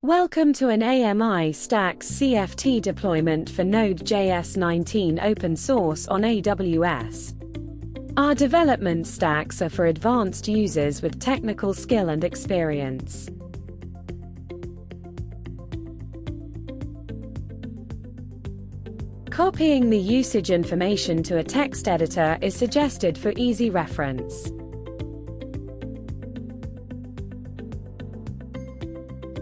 Welcome to an aMiSTACX CFT deployment for Node.js 19 open source on AWS. Our development stacks are for advanced users with technical skill and experience. Copying the usage information to a text editor is suggested for easy reference.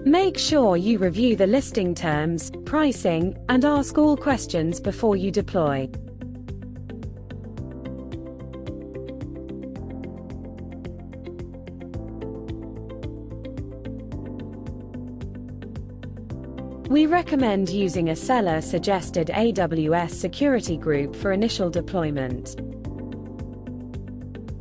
Make sure you review the listing terms, pricing, and ask all questions before you deploy. We recommend using a seller-suggested AWS security group for initial deployment.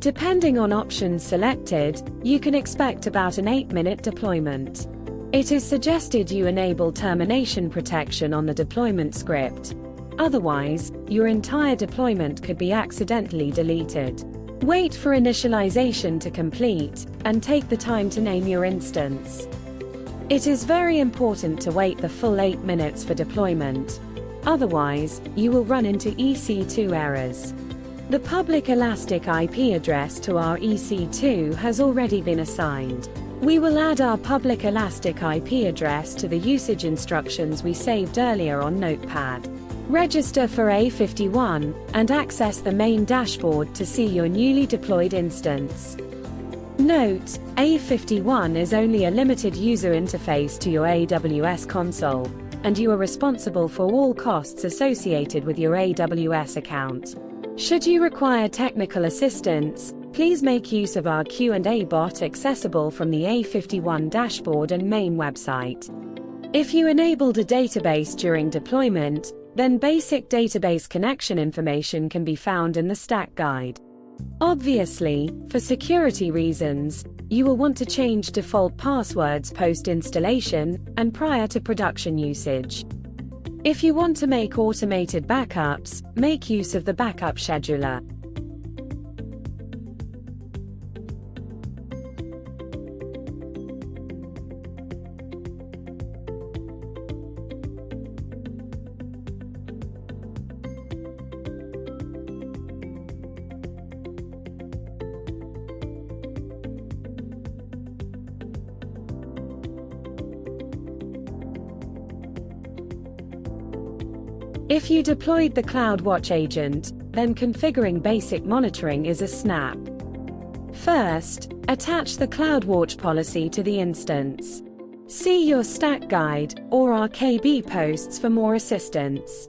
Depending on options selected, you can expect about an 8-minute deployment. It is suggested you enable termination protection on the deployment script. Otherwise, your entire deployment could be accidentally deleted. Wait for initialization to complete, and take the time to name your instance. It is very important to wait the full 8 minutes for deployment. Otherwise, you will run into EC2 errors. The public Elastic IP address to our EC2 has already been assigned. We will add our public Elastic IP address to the usage instructions we saved earlier on Notepad. Register for A51, and access the main dashboard to see your newly deployed instance. Note, A51 is only a limited user interface to your AWS console, and you are responsible for all costs associated with your AWS account. Should you require technical assistance, please make use of our Q&A bot accessible from the A51 dashboard and main website. If you enabled a database during deployment, then basic database connection information can be found in the stack guide. Obviously, for security reasons, you will want to change default passwords post-installation and prior to production usage. If you want to make automated backups, make use of the backup scheduler. If you deployed the CloudWatch agent, then configuring basic monitoring is a snap. First, attach the CloudWatch policy to the instance. See your stack guide or our KB posts for more assistance.